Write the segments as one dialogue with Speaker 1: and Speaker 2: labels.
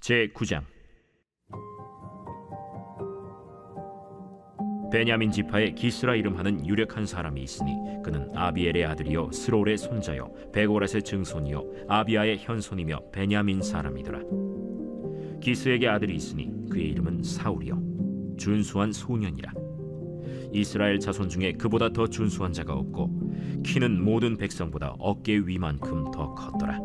Speaker 1: 제9장. 베냐민 지파에 기스라 이름하는 유력한 사람이 있으니 그는 아비엘의 아들이요 스롤의 손자요 베고렛의 증손이요 아비아의 현손이며 베냐민 사람이더라. 기스에게 아들이 있으니 그의 이름은 사울이요 준수한 소년이라. 이스라엘 자손 중에 그보다 더 준수한 자가 없고 키는 모든 백성보다 어깨 위만큼 더 컸더라.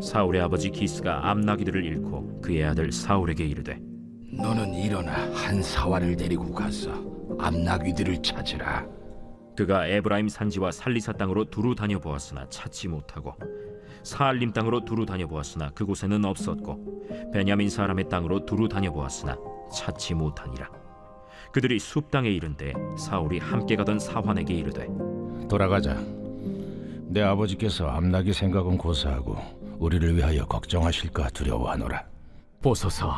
Speaker 1: 사울의 아버지 기스가 암나기들을 잃고 그의 아들 사울에게 이르되,
Speaker 2: 너는 일어나 한 사환을 데리고 가서 암나귀들을 찾으라.
Speaker 1: 그가 에브라임 산지와 살리사 땅으로 두루 다녀보았으나 찾지 못하고 사알림 땅으로 두루 다녀보았으나 그곳에는 없었고 베냐민 사람의 땅으로 두루 다녀보았으나 찾지 못하니라. 그들이 숲 땅에 이른데 사울이 함께 가던 사환에게 이르되,
Speaker 3: 돌아가자. 내 아버지께서 암나귀 생각은 고사하고 우리를 위하여 걱정하실까 두려워하노라.
Speaker 4: 보소서,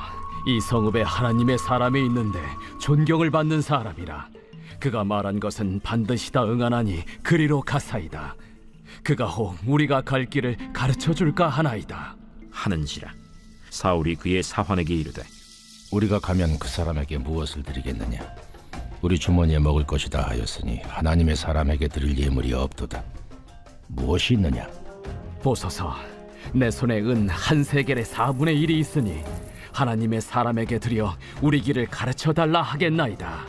Speaker 4: 이 성읍에 하나님의 사람이 있는데 존경을 받는 사람이라. 그가 말한 것은 반드시 다 응하나니 그리로 가사이다. 그가 혹 우리가 갈 길을 가르쳐 줄까 하나이다
Speaker 1: 하는지라. 사울이 그의 사환에게 이르되,
Speaker 3: 우리가 가면 그 사람에게 무엇을 드리겠느냐? 우리 주머니에 먹을 것이다 하였으니 하나님의 사람에게 드릴 예물이 없도다. 무엇이 있느냐?
Speaker 4: 보소서, 내 손에 은 한 세겔의 4분의 1이 있으니 하나님의 사람에게 드려 우리 길을 가르쳐 달라 하겠나이다.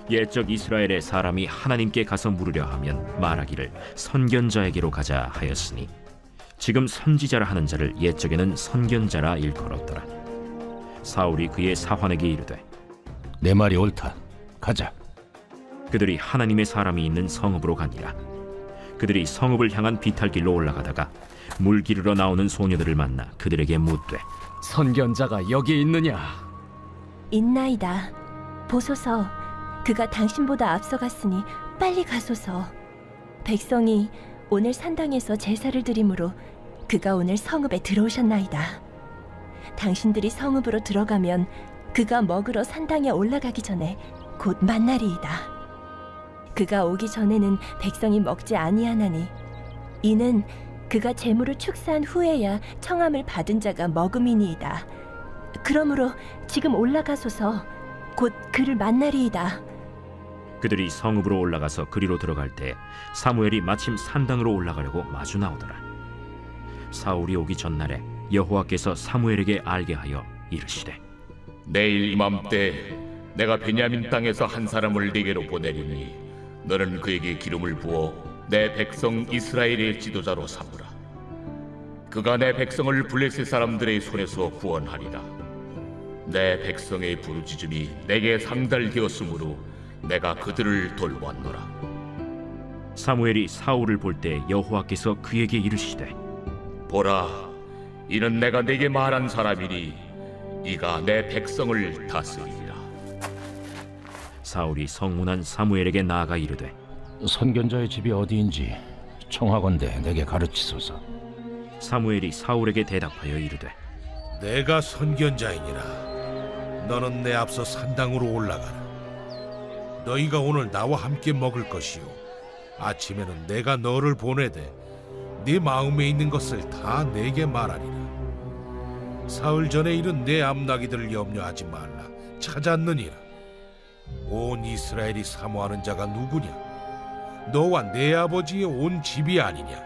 Speaker 1: 옛적 이스라엘의 사람이 하나님께 가서 물으려 하면 말하기를 선견자에게로 가자 하였으니 지금 선지자라 하는 자를 옛적에는 선견자라 일컬었더라. 사울이 그의 사환에게 이르되,
Speaker 3: 내 말이 옳다. 가자.
Speaker 1: 그들이 하나님의 사람이 있는 성읍으로 가니라. 그들이 성읍을 향한 비탈길로 올라가다가 물 기르러 나오는 소녀들을 만나 그들에게 묻되,
Speaker 4: 선견자가 여기 있느냐?
Speaker 5: 있나이다. 보소서, 그가 당신보다 앞서갔으니 빨리 가소서. 백성이 오늘 산당에서 제사를 드리므로 그가 오늘 성읍에 들어오셨나이다. 당신들이 성읍으로 들어가면 그가 먹으러 산당에 올라가기 전에 곧 만나리이다. 그가 오기 전에는 백성이 먹지 아니하나니 이는 그가 재물을 축사한 후에야 청함을 받은 자가 먹음이니이다. 그러므로 지금 올라가소서. 곧 그를 만나리이다.
Speaker 1: 그들이 성읍으로 올라가서 그리로 들어갈 때 사무엘이 마침 산당으로 올라가려고 마주 나오더라. 사울이 오기 전날에 여호와께서 사무엘에게 알게 하여 이르시되,
Speaker 6: 내일 이맘때 내가 베냐민 땅에서 한 사람을 네게로 보내리니 너는 그에게 기름을 부어 내 백성 이스라엘의 지도자로 삼으라. 그가 내 백성을 블레셋 사람들의 손에서 구원하리라. 내 백성의 부르짖음이 내게 상달되었으므로 내가 그들을 돌보았노라.
Speaker 1: 사무엘이 사울을 볼 때 여호와께서 그에게 이르시되,
Speaker 6: 보라, 이는 내가 네게 말한 사람이니 이가 내 백성을 다스리리라.
Speaker 1: 사울이 성문한 사무엘에게 나아가 이르되,
Speaker 3: 선견자의 집이 어디인지 청하건대 내게 가르치소서.
Speaker 1: 사무엘이 사울에게 대답하여 이르되,
Speaker 7: 내가 선견자이니라. 너는 내 앞서 산당으로 올라가라. 너희가 오늘 나와 함께 먹을 것이요 아침에는 내가 너를 보내되 네 마음에 있는 것을 다 내게 말하리라. 사흘 전에 이른 내 암나기들을 염려하지 말라. 찾았느니라. 온 이스라엘이 사모하는 자가 누구냐? 너와 내 아버지의 온 집이 아니냐?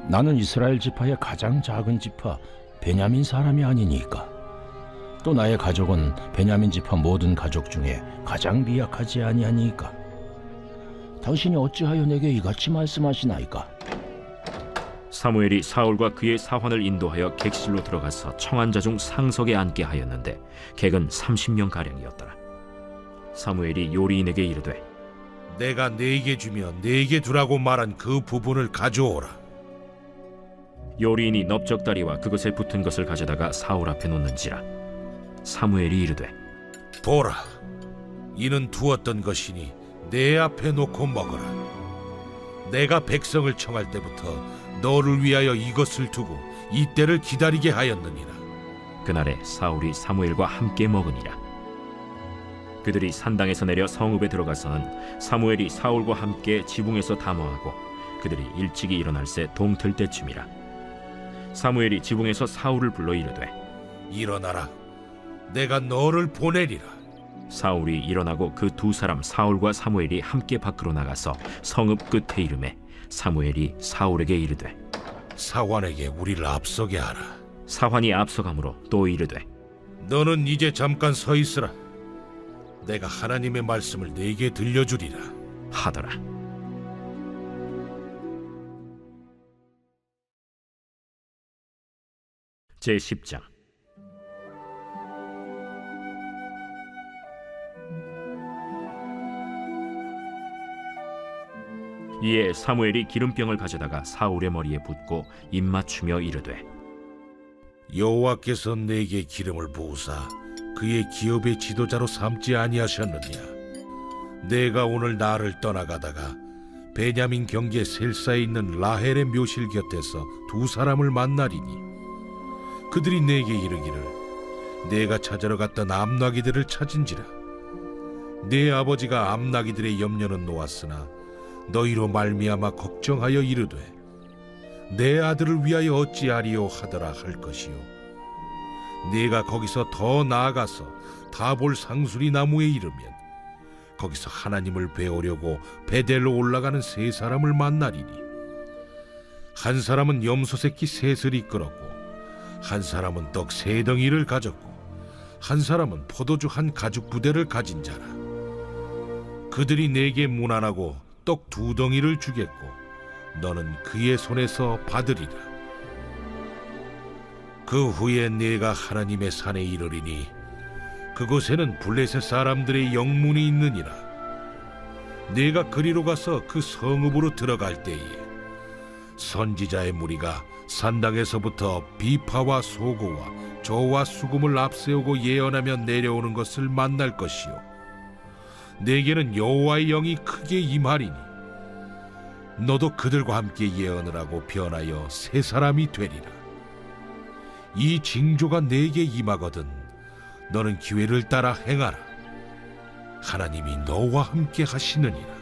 Speaker 3: 나는 이스라엘 지파의 가장 작은 지파 베냐민 사람이 아니니까. 또 나의 가족은 베냐민 지파 모든 가족 중에 가장 미약하지 아니하니까. 당신이 어찌하여 내게 이같이 말씀하시나이까?
Speaker 1: 사무엘이 사울과 그의 사환을 인도하여 객실로 들어가서 청한 자 중 상석에 앉게 하였는데 객은 30명 가량이었더라. 사무엘이 요리인에게 이르되,
Speaker 7: 내가 네게 주며 네게 두라고 말한 그 부분을 가져오라.
Speaker 1: 요리인이 넓적다리와 그것에 붙은 것을 가져다가 사울 앞에 놓는지라. 사무엘이 이르되,
Speaker 7: 보라, 이는 두었던 것이니 내 앞에 놓고 먹어라. 내가 백성을 청할 때부터 너를 위하여 이것을 두고 이때를 기다리게 하였느니라.
Speaker 1: 그날에 사울이 사무엘과 함께 먹으니라. 그들이 산당에서 내려 성읍에 들어가서는 사무엘이 사울과 함께 지붕에서 담화하고 그들이 일찍이 일어날새 동틀 때쯤이라. 사무엘이 지붕에서 사울을 불러 이르되,
Speaker 7: 일어나라. 내가 너를 보내리라.
Speaker 1: 사울이 일어나고 그 두 사람 사울과 사무엘이 함께 밖으로 나가서 성읍 끝에 이르매 사무엘이 사울에게 이르되
Speaker 7: 사관에게 우리를 앞서게 하라.
Speaker 1: 사환이 앞서가므로 또 이르되
Speaker 7: 너는 이제 잠깐 서 있으라. 내가 하나님의 말씀을 네게 들려주리라.
Speaker 1: 하더라. 제10장. 이에 사무엘이 기름병을 가져다가 사울의 머리에 붓고 입맞추며 이르되
Speaker 7: 여호와께서 내게 기름을 부으사 그의 기업의 지도자로 삼지 아니하셨느냐. 내가 오늘 나를 떠나가다가 베냐민 경계 셀사에 있는 라헬의 묘실 곁에서 두 사람을 만나리니 그들이 내게 이르기를 내가 찾으러 갔던 암나기들을 찾은지라. 내 아버지가 암나기들의 염려는 놓았으나 너희로 말미암아 걱정하여 이르되 내 아들을 위하여 어찌하리요 하더라 할 것이요. 네가 거기서 더 나아가서 다볼 상수리 나무에 이르면 거기서 하나님을 배우려고 베델로 올라가는 세 사람을 만나리니 한 사람은 염소 새끼 셋을 이끌었고 한 사람은 떡 세 덩이를 가졌고 한 사람은 포도주 한 가죽 부대를 가진 자라. 그들이 내게 문안하고 떡 두 덩이를 주겠고 너는 그의 손에서 받으리라. 그 후에 네가 하나님의 산에 이르리니 그곳에는 블레셋 사람들의 영문이 있느니라. 네가 그리로 가서 그 성읍으로 들어갈 때에 선지자의 무리가 산당에서부터 비파와 소고와 저와 수금을 앞세우고 예언하며 내려오는 것을 만날 것이요. 네게는 여호와의 영이 크게 임하리니 너도 그들과 함께 예언을 하고 변하여 새 사람이 되리라. 이 징조가 네게 임하거든 너는 기회를 따라 행하라. 하나님이 너와 함께 하시느니라.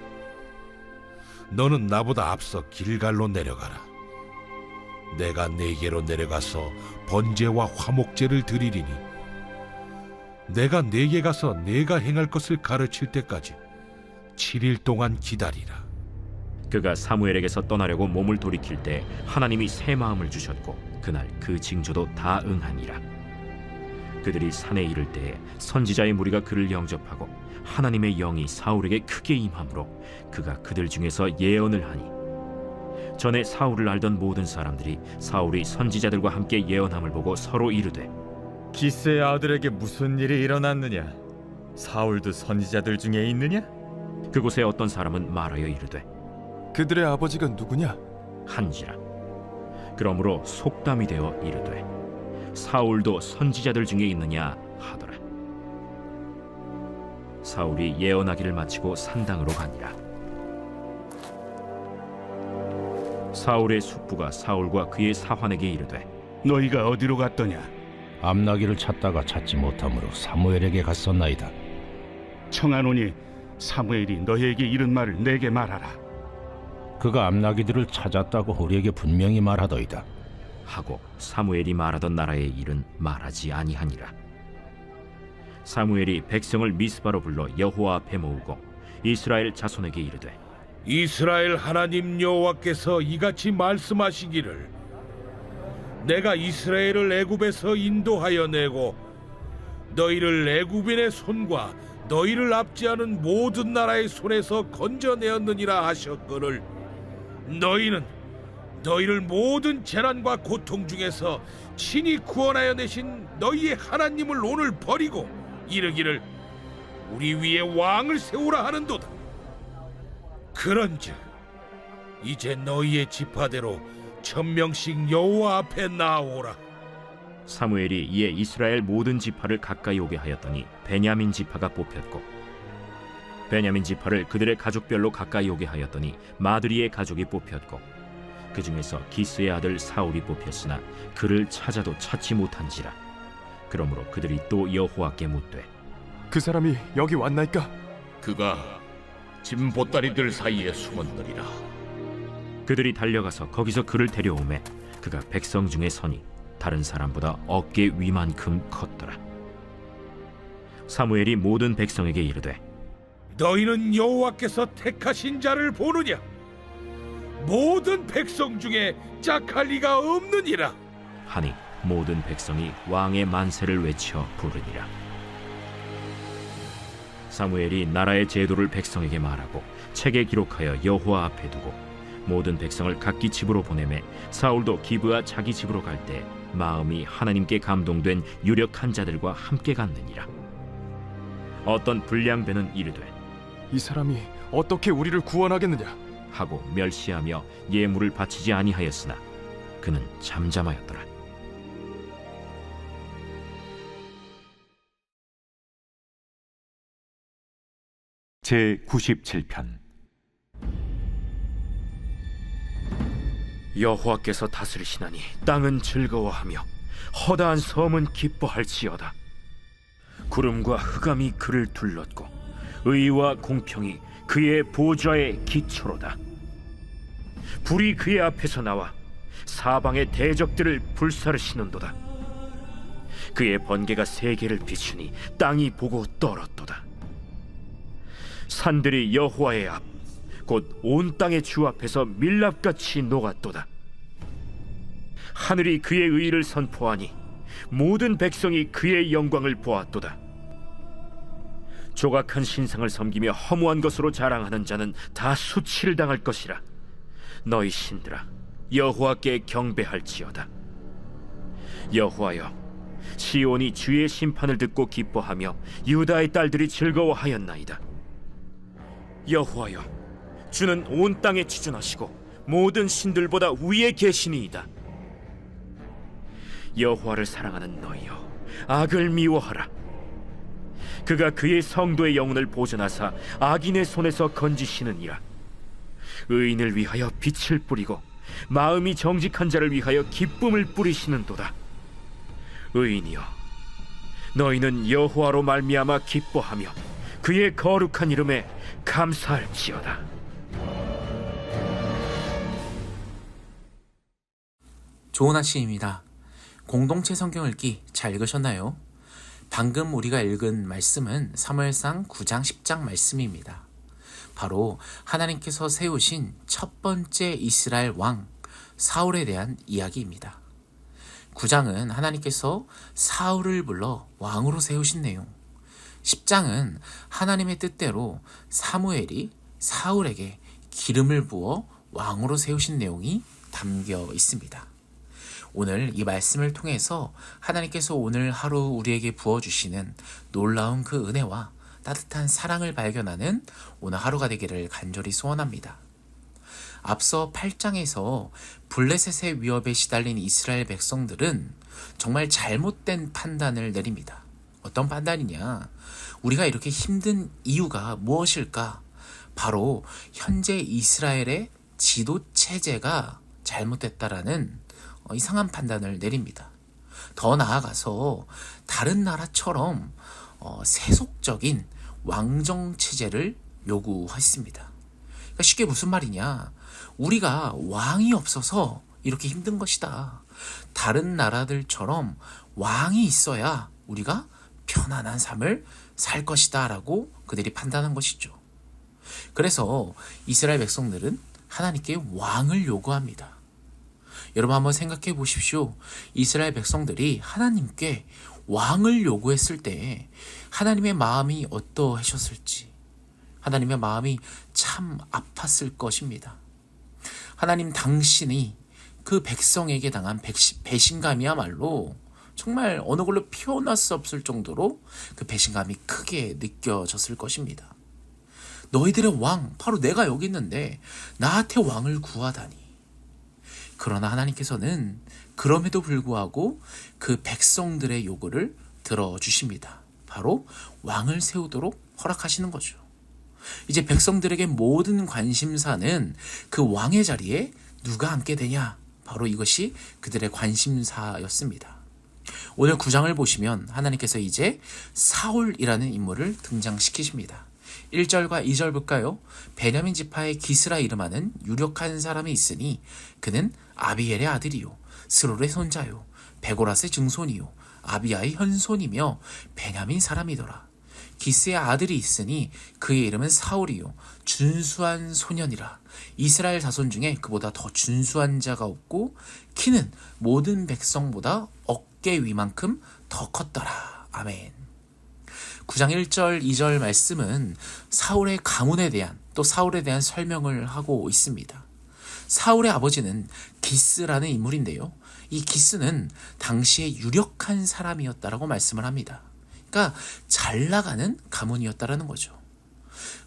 Speaker 7: 너는 나보다 앞서 길갈로 내려가라. 내가 네게로 내려가서 번제와 화목제를 드리리니 내가 네게 가서 네가 행할 것을 가르칠 때까지 7일 동안 기다리라.
Speaker 1: 그가 사무엘에게서 떠나려고 몸을 돌이킬 때 하나님이 새 마음을 주셨고 그날 그 징조도 다 응하니라. 그들이 산에 이를 때에 선지자의 무리가 그를 영접하고 하나님의 영이 사울에게 크게 임함으로 그가 그들 중에서 예언을 하니 전에 사울을 알던 모든 사람들이 사울이 선지자들과 함께 예언함을 보고 서로 이르되
Speaker 8: 기스의 아들에게 무슨 일이 일어났느냐? 사울도 선지자들 중에 있느냐?
Speaker 1: 그곳에 어떤 사람은 말하여 이르되
Speaker 9: 그들의 아버지가 누구냐?
Speaker 1: 한지라. 그러므로 속담이 되어 이르되 사울도 선지자들 중에 있느냐 하더라. 사울이 예언하기를 마치고 산당으로 가니라. 사울의 숙부가 사울과 그의 사환에게 이르되
Speaker 2: 너희가 어디로 갔더냐?
Speaker 3: 암나기를 찾다가 찾지 못하므로 사무엘에게 갔었나이다.
Speaker 2: 청하노니 사무엘이 너희에게 이른 말을 내게 말하라.
Speaker 3: 그가 암나기들을 찾았다고 우리에게 분명히 말하더이다.
Speaker 1: 하고 사무엘이 말하던 나라의 일은 말하지 아니하니라. 사무엘이 백성을 미스바로 불러 여호와 앞에 모으고 이스라엘 자손에게 이르되
Speaker 7: 이스라엘 하나님 여호와께서 이같이 말씀하시기를 내가 이스라엘을 애굽에서 인도하여 내고 너희를 애굽인의 손과 너희를 압제하는 모든 나라의 손에서 건져내었느니라 하셨거늘 너희는 너희를 모든 재난과 고통 중에서 친히 구원하여 내신 너희의 하나님을 오늘 버리고 이르기를 우리 위에 왕을 세우라 하는도다. 그런즉 이제 너희의 지파대로 1000명씩 여호와 앞에 나오라.
Speaker 1: 사무엘이 이에 이스라엘 모든 지파를 가까이 오게 하였더니 베냐민 지파가 뽑혔고 베냐민 지파를 그들의 가족별로 가까이 오게 하였더니 마드리의 가족이 뽑혔고 그 중에서 기스의 아들 사울이 뽑혔으나 그를 찾아도 찾지 못한지라. 그러므로 그들이 또 여호와께 묻되
Speaker 9: 그 사람이 여기 왔나이까?
Speaker 6: 그가 짐 보따리들 사이에 숨었느니라.
Speaker 1: 그들이 달려가서 거기서 그를 데려오매 그가 백성 중에 서니 다른 사람보다 어깨 위만큼 컸더라. 사무엘이 모든 백성에게 이르되
Speaker 7: 너희는 여호와께서 택하신 자를 보느냐? 모든 백성 중에 짝할 리가 없느니라.
Speaker 1: 하니 모든 백성이 왕의 만세를 외쳐 부르니라. 사무엘이 나라의 제도를 백성에게 말하고 책에 기록하여 여호와 앞에 두고 모든 백성을 각기 집으로 보내매 사울도 기브아 자기 집으로 갈 때 마음이 하나님께 감동된 유력한 자들과 함께 갔느니라. 어떤 불량배는 이르되
Speaker 9: 이 사람이 어떻게 우리를 구원하겠느냐?
Speaker 1: 하고 멸시하며 예물을 바치지 아니하였으나 그는 잠잠하였더라.
Speaker 10: 제 97편.
Speaker 1: 여호와께서 다스리시나니 땅은 즐거워하며 허다한 섬은 기뻐할지어다. 구름과 흑암이 그를 둘렀고 의와 공평이 그의 보좌의 기초로다. 불이 그의 앞에서 나와 사방의 대적들을 불사르시는도다. 그의 번개가 세계를 비추니 땅이 보고 떨었도다. 산들이 여호와의 앞 곧 온 땅의 주 앞에서 밀랍같이 녹았도다. 하늘이 그의 의를 선포하니 모든 백성이 그의 영광을 보았도다. 조각한 신상을 섬기며 허무한 것으로 자랑하는 자는 다 수치를 당할 것이라. 너희 신들아, 여호와께 경배할지어다. 여호와여, 시온이 주의 심판을 듣고 기뻐하며 유다의 딸들이 즐거워하였나이다. 여호와여, 주는 온 땅에 지존하시고 모든 신들보다 위에 계시니이다. 여호와를 사랑하는 너희여, 악을 미워하라. 그가 그의 성도의 영혼을 보존하사 악인의 손에서 건지시느니라. 의인을 위하여 빛을 뿌리고 마음이 정직한 자를 위하여 기쁨을 뿌리시는도다. 의인이여, 너희는 여호와로 말미암아 기뻐하며 그의 거룩한 이름에 감사할지어다.
Speaker 11: 좋은 아침입니다. 공동체 성경 읽기 잘 읽으셨나요? 방금 우리가 읽은 말씀은 사무엘상 9장 10장 말씀입니다. 바로 하나님께서 세우신 첫 번째 이스라엘 왕 사울에 대한 이야기입니다. 9장은 하나님께서 사울을 불러 왕으로 세우신 내용, 10장은 하나님의 뜻대로 사무엘이 사울에게 기름을 부어 왕으로 세우신 내용이 담겨 있습니다. 오늘 이 말씀을 통해서 하나님께서 오늘 하루 우리에게 부어주시는 놀라운 그 은혜와 따뜻한 사랑을 발견하는 오늘 하루가 되기를 간절히 소원합니다. 앞서 8장에서 블레셋의 위협에 시달린 이스라엘 백성들은 정말 잘못된 판단을 내립니다. 어떤 판단이냐? 우리가 이렇게 힘든 이유가 무엇일까? 바로 현재 이스라엘의 지도 체제가 잘못됐다라는 이상한 판단을 내립니다. 더 나아가서 다른 나라처럼 세속적인 왕정 체제를 요구했습니다. 그러니까 쉽게 무슨 말이냐? 우리가 왕이 없어서 이렇게 힘든 것이다. 다른 나라들처럼 왕이 있어야 우리가 편안한 삶을 살 것이다 라고 그들이 판단한 것이죠. 그래서 이스라엘 백성들은 하나님께 왕을 요구합니다. 여러분 한번 생각해 보십시오. 이스라엘 백성들이 하나님께 왕을 요구했을 때 하나님의 마음이 어떠하셨을지, 하나님의 마음이 참 아팠을 것입니다. 하나님 당신이 그 백성에게 당한 배신감이야말로 정말 어느 걸로 표현할 수 없을 정도로 그 배신감이 크게 느껴졌을 것입니다. 너희들의 왕, 바로 내가 여기 있는데 나한테 왕을 구하다니. 그러나 하나님께서는 그럼에도 불구하고 그 백성들의 요구를 들어주십니다. 바로 왕을 세우도록 허락하시는 거죠. 이제 백성들에게 모든 관심사는 그 왕의 자리에 누가 앉게 되냐? 바로 이것이 그들의 관심사였습니다. 오늘 9장을 보시면 하나님께서 이제 사울이라는 인물을 등장시키십니다. 1절과 2절 볼까요? 베냐민 지파의 기스라 이름하는 유력한 사람이 있으니 그는 아비엘의 아들이요 스롤의 손자요 베고라스의 증손이요 아비야의 현손이며 베냐민 사람이더라. 기스의 아들이 있으니 그의 이름은 사울이요 준수한 소년이라. 이스라엘 자손 중에 그보다 더 준수한 자가 없고 키는 모든 백성보다 어깨 위만큼 더 컸더라. 아멘. 9장 1절 2절 말씀은 사울의 가문에 대한 또 사울에 대한 설명을 하고 있습니다. 사울의 아버지는 기스라는 인물인데요. 이 기스는 당시에 유력한 사람이었다라고 말씀을 합니다. 그러니까 잘 나가는 가문이었다라는 거죠.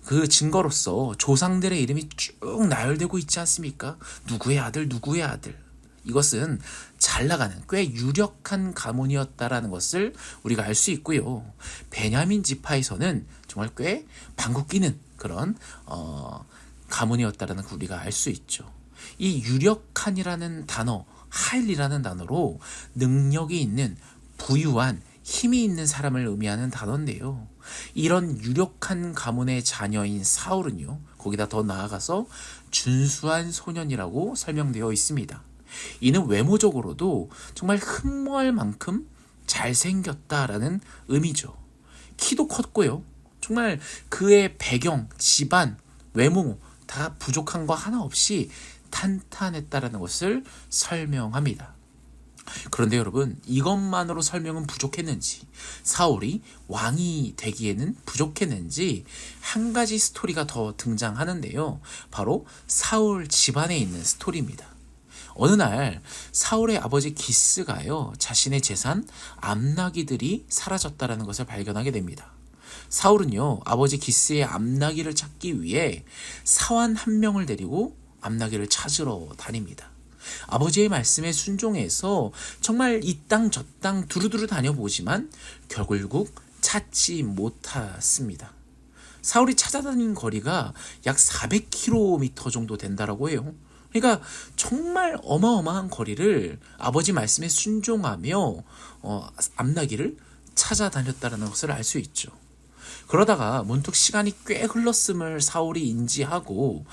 Speaker 11: 그 증거로서 조상들의 이름이 쭉 나열되고 있지 않습니까? 누구의 아들, 누구의 아들. 이것은 잘 나가는 꽤 유력한 가문이었다라는 것을 우리가 알 수 있고요. 베냐민 지파에서는 정말 꽤 방구 끼는 그런 가문이었다라는 걸 우리가 알 수 있죠. 이 유력한이라는 단어, 할이라는 단어로 능력이 있는, 부유한, 힘이 있는 사람을 의미하는 단어인데요. 이런 유력한 가문의 자녀인 사울은요, 거기다 더 나아가서 준수한 소년이라고 설명되어 있습니다. 이는 외모적으로도 정말 흠모할 만큼 잘생겼다라는 의미죠. 키도 컸고요. 정말 그의 배경, 집안, 외모 다 부족한 거 하나 없이 탄탄했다라는 것을 설명합니다. 그런데 여러분, 이것만으로 설명은 부족했는지, 사울이 왕이 되기에는 부족했는지 한 가지 스토리가 더 등장하는데요. 바로 사울 집안에 있는 스토리입니다. 어느 날 사울의 아버지 기스가요, 자신의 재산 암나기들이 사라졌다는 것을 발견하게 됩니다. 사울은요, 아버지 기스의 암나기를 찾기 위해 사환 한 명을 데리고 암나기를 찾으러 다닙니다. 아버지의 말씀에 순종해서 정말 이 땅 저 땅 두루두루 다녀보지만 결국 찾지 못했습니다. 사울이 찾아다닌 거리가 약 400km 정도 된다라고 해요. 그러니까 정말 어마어마한 거리를 아버지 말씀에 순종하며 암나기를 찾아다녔다는 것을 알 수 있죠. 그러다가 문득 시간이 꽤 흘렀음을 사울이 인지하고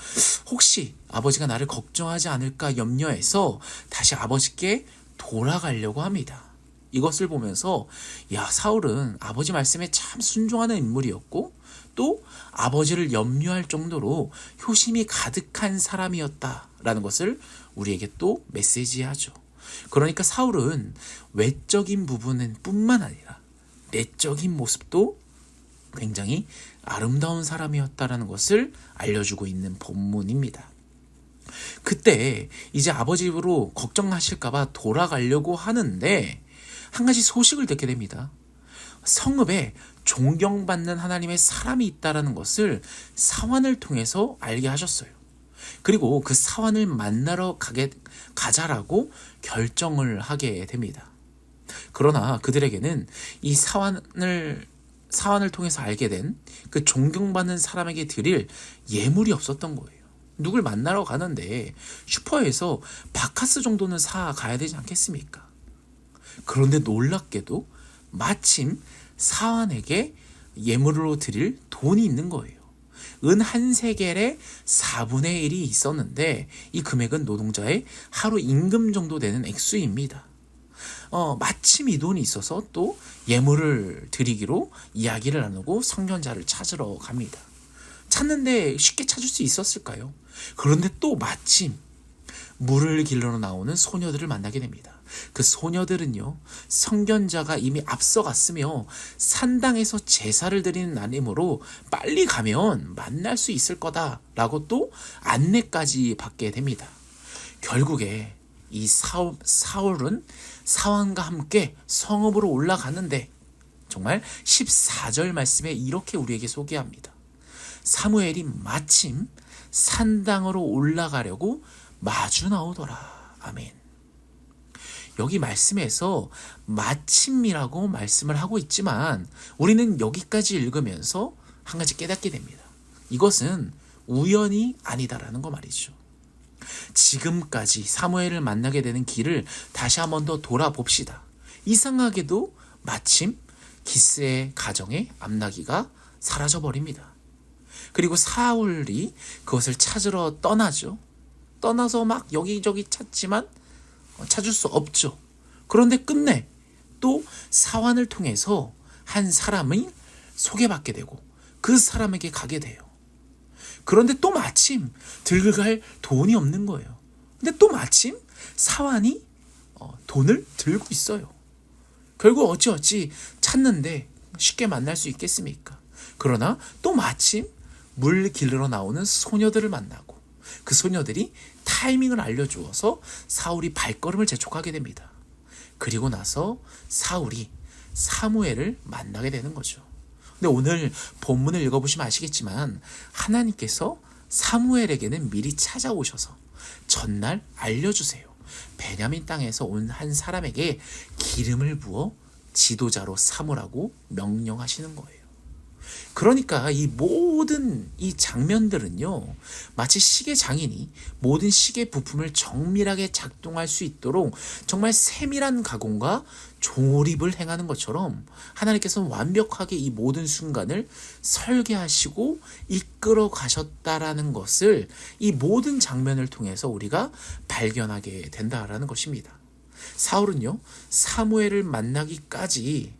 Speaker 11: 혹시 아버지가 나를 걱정하지 않을까 염려해서 다시 아버지께 돌아가려고 합니다. 이것을 보면서 야, 사울은 아버지 말씀에 참 순종하는 인물이었고 또 아버지를 염려할 정도로 효심이 가득한 사람이었다라는 것을 우리에게 또 메시지하죠. 그러니까 사울은 외적인 부분은 뿐만 아니라 내적인 모습도 굉장히 아름다운 사람이었다라는 것을 알려주고 있는 본문입니다. 그때 이제 아버지 집으로 걱정하실까봐 돌아가려고 하는데 한 가지 소식을 듣게 됩니다. 성읍에 존경받는 하나님의 사람이 있다는 것을 사환을 통해서 알게 하셨어요. 그리고 그 사환을 만나러 가자라고 결정을 하게 됩니다. 그러나 그들에게는 이 사환을 통해서 알게 된 그 존경받는 사람에게 드릴 예물이 없었던 거예요. 누굴 만나러 가는데 슈퍼에서 바카스 정도는 사가야 되지 않겠습니까? 그런데 놀랍게도 마침 사환에게 예물로 드릴 돈이 있는 거예요. 은 한 세겔의 4분의 1이 있었는데 이 금액은 노동자의 하루 임금 정도 되는 액수입니다. 마침 이 돈이 있어서 또 예물을 드리기로 이야기를 나누고 성전자를 찾으러 갑니다. 찾는데 쉽게 찾을 수 있었을까요? 그런데 또 마침 물을 길러 나오는 소녀들을 만나게 됩니다. 그 소녀들은요, 성전자가 이미 앞서갔으며 산당에서 제사를 드리는 날이므로 빨리 가면 만날 수 있을 거다라고 또 안내까지 받게 됩니다. 결국에 이 사울은 사환과 함께 성읍으로 올라가는데 정말 14절 말씀에 이렇게 우리에게 소개합니다. 사무엘이 마침 산당으로 올라가려고 마주 나오더라. 아멘. 여기 말씀에서 마침이라고 말씀을 하고 있지만 우리는 여기까지 읽으면서 한 가지 깨닫게 됩니다. 이것은 우연이 아니다라는 거 말이죠. 지금까지 사무엘을 만나게 되는 길을 다시 한 번 더 돌아봅시다. 이상하게도 마침 기스의 가정에 암나기가 사라져버립니다. 그리고 사울이 그것을 찾으러 떠나죠. 떠나서 막 여기저기 찾지만 찾을 수 없죠. 그런데 끝내 또 사환을 통해서 한 사람이 소개받게 되고 그 사람에게 가게 돼요. 그런데 또 마침 들갈 돈이 없는 거예요. 근데 또 마침 사환이 돈을 들고 있어요. 결국 어찌어찌 찾는데 쉽게 만날 수 있겠습니까? 그러나 또 마침 물 길러 나오는 소녀들을 만나고 그 소녀들이 타이밍을 알려주어서 사울이 발걸음을 재촉하게 됩니다. 그리고 나서 사울이 사무엘을 만나게 되는 거죠. 근데 오늘 본문을 읽어보시면 아시겠지만 하나님께서 사무엘에게는 미리 찾아오셔서 전날 알려주세요. 베냐민 땅에서 온 한 사람에게 기름을 부어 지도자로 삼으라고 명령하시는 거예요. 그러니까 이 모든 이 장면들은요, 마치 시계 장인이 모든 시계 부품을 정밀하게 작동할 수 있도록 정말 세밀한 가공과 조립을 행하는 것처럼 하나님께서는 완벽하게 이 모든 순간을 설계하시고 이끌어 가셨다라는 것을 이 모든 장면을 통해서 우리가 발견하게 된다라는 것입니다. 사울은요, 사무엘을 만나기까지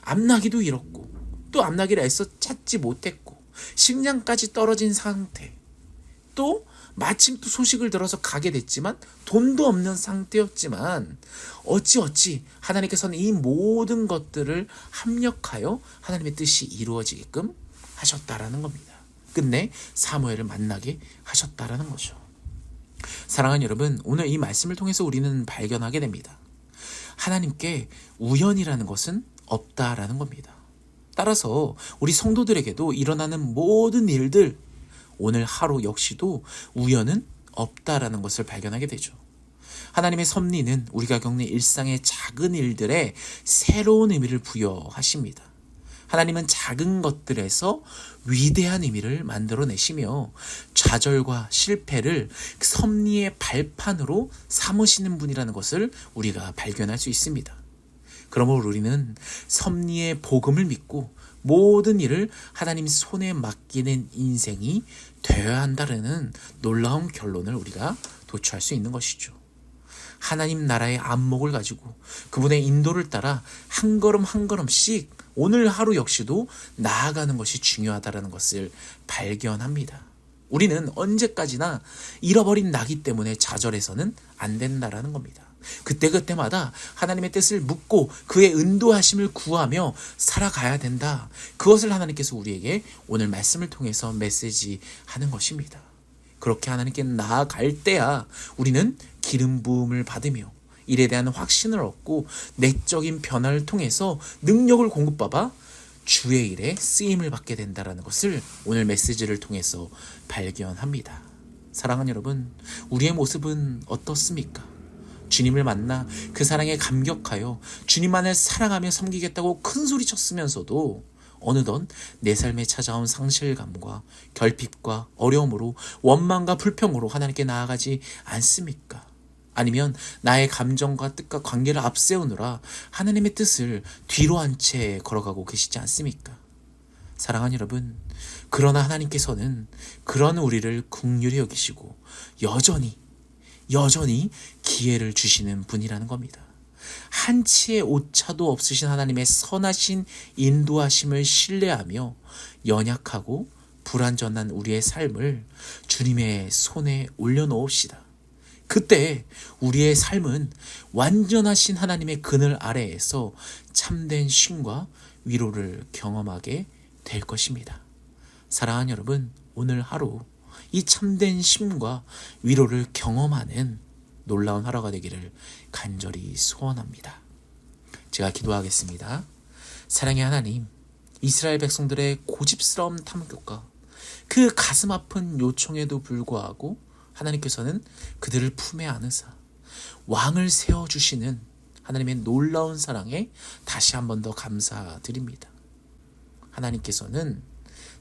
Speaker 11: 암나기도 잃었고 또 암나기를 애써 찾지 못했고 식량까지 떨어진 상태, 또 마침 또 소식을 들어서 가게 됐지만 돈도 없는 상태였지만 어찌어찌 하나님께서는 이 모든 것들을 합력하여 하나님의 뜻이 이루어지게끔 하셨다라는 겁니다. 끝내 사무엘을 만나게 하셨다라는 거죠. 사랑하는 여러분, 오늘 이 말씀을 통해서 우리는 발견하게 됩니다. 하나님께 우연이라는 것은 없다라는 겁니다. 따라서 우리 성도들에게도 일어나는 모든 일들, 오늘 하루 역시도 우연은 없다라는 것을 발견하게 되죠. 하나님의 섭리는 우리가 겪는 일상의 작은 일들에 새로운 의미를 부여하십니다. 하나님은 작은 것들에서 위대한 의미를 만들어내시며 좌절과 실패를 섭리의 발판으로 삼으시는 분이라는 것을 우리가 발견할 수 있습니다. 그러므로 우리는 섭리의 복음을 믿고 모든 일을 하나님 손에 맡기는 인생이 되어야 한다는 놀라운 결론을 우리가 도출할 수 있는 것이죠. 하나님 나라의 안목을 가지고 그분의 인도를 따라 한 걸음 한 걸음씩 오늘 하루 역시도 나아가는 것이 중요하다는 것을 발견합니다. 우리는 언제까지나 잃어버린 나기 때문에 좌절해서는 안 된다라는 겁니다. 그때그때마다 하나님의 뜻을 묻고 그의 인도하심을 구하며 살아가야 된다. 그것을 하나님께서 우리에게 오늘 말씀을 통해서 메시지하는 것입니다. 그렇게 하나님께 나아갈 때야 우리는 기름 부음을 받으며 일에 대한 확신을 얻고 내적인 변화를 통해서 능력을 공급받아 주의 일에 쓰임을 받게 된다는 것을 오늘 메시지를 통해서 발견합니다. 사랑하는 여러분, 우리의 모습은 어떻습니까? 주님을 만나 그 사랑에 감격하여 주님만을 사랑하며 섬기겠다고 큰 소리쳤으면서도 어느덧 내 삶에 찾아온 상실감과 결핍과 어려움으로 원망과 불평으로 하나님께 나아가지 않습니까? 아니면 나의 감정과 뜻과 관계를 앞세우느라 하나님의 뜻을 뒤로 한 채 걸어가고 계시지 않습니까? 사랑하는 여러분, 그러나 하나님께서는 그런 우리를 긍휼히 여기시고 여전히 기회를 주시는 분이라는 겁니다. 한치의 오차도 없으신 하나님의 선하신 인도하심을 신뢰하며 연약하고 불완전한 우리의 삶을 주님의 손에 올려놓읍시다. 그때 우리의 삶은 완전하신 하나님의 그늘 아래에서 참된 쉼과 위로를 경험하게 될 것입니다. 사랑하는 여러분, 오늘 하루 이 참된 쉼과 위로를 경험하는 놀라운 하루가 되기를 간절히 소원합니다. 제가 기도하겠습니다. 사랑의 하나님, 이스라엘 백성들의 고집스러운 탐욕과 그 가슴 아픈 요청에도 불구하고 하나님께서는 그들을 품에 안으사 왕을 세워주시는 하나님의 놀라운 사랑에 다시 한 번 더 감사드립니다. 하나님께서는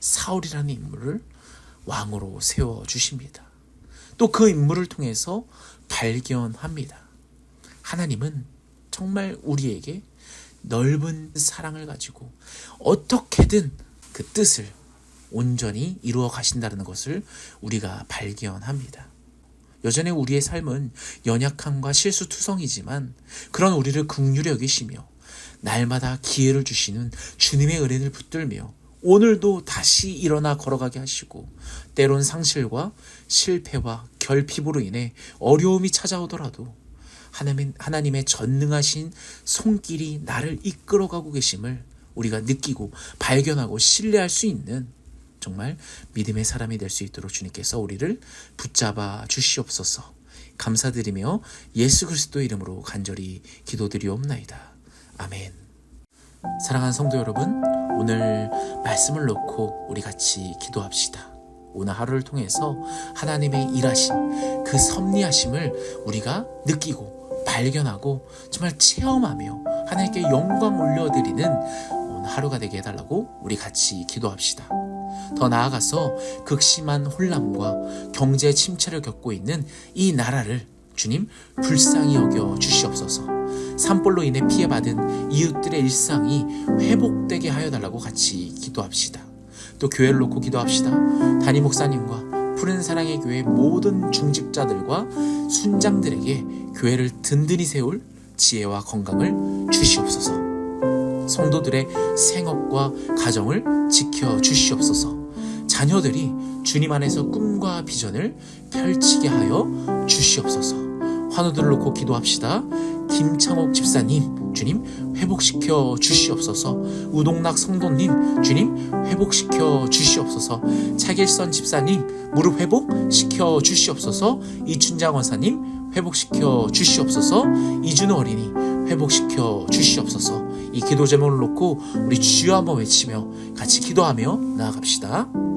Speaker 11: 사울이라는 인물을 왕으로 세워주십니다. 또 그 인물을 통해서 발견합니다. 하나님은 정말 우리에게 넓은 사랑을 가지고 어떻게든 그 뜻을 온전히 이루어 가신다는 것을 우리가 발견합니다. 여전히 우리의 삶은 연약함과 실수투성이지만 그런 우리를 긍휼히 여기시며 날마다 기회를 주시는 주님의 은혜를 붙들며 오늘도 다시 일어나 걸어가게 하시고 때론 상실과 실패와 결핍으로 인해 어려움이 찾아오더라도 하나님의 전능하신 손길이 나를 이끌어가고 계심을 우리가 느끼고 발견하고 신뢰할 수 있는 정말 믿음의 사람이 될 수 있도록 주님께서 우리를 붙잡아 주시옵소서. 감사드리며 예수 그리스도의 이름으로 간절히 기도드리옵나이다. 아멘. 사랑하는 성도 여러분, 오늘 말씀을 놓고 우리 같이 기도합시다. 오늘 하루를 통해서 하나님의 일하심, 그 섭리하심을 우리가 느끼고 발견하고 정말 체험하며 하나님께 영광 올려드리는 오늘 하루가 되게 해달라고 우리 같이 기도합시다. 더 나아가서 극심한 혼란과 경제 침체를 겪고 있는 이 나라를 주님 불쌍히 여겨 주시옵소서. 산불로 인해 피해받은 이웃들의 일상이 회복되게 하여 달라고 같이 기도합시다. 또 교회를 놓고 기도합시다. 담임 목사님과 푸른 사랑의 교회 모든 중직자들과 순장들에게 교회를 든든히 세울 지혜와 건강을 주시옵소서. 성도들의 생업과 가정을 지켜 주시옵소서. 자녀들이 주님 안에서 꿈과 비전을 펼치게 하여 주시옵소서. 환우들을 놓고 기도합시다. 김창옥 집사님, 주님 회복시켜 주시옵소서. 우동락 성도님, 주님 회복시켜 주시옵소서. 차길선 집사님 무릎 회복시켜 주시옵소서. 이춘장 원사님 회복시켜 주시옵소서. 이준호 어린이 회복시켜 주시옵소서. 이 기도 제목을 놓고 우리 주여 한번 외치며 같이 기도하며 나아갑시다.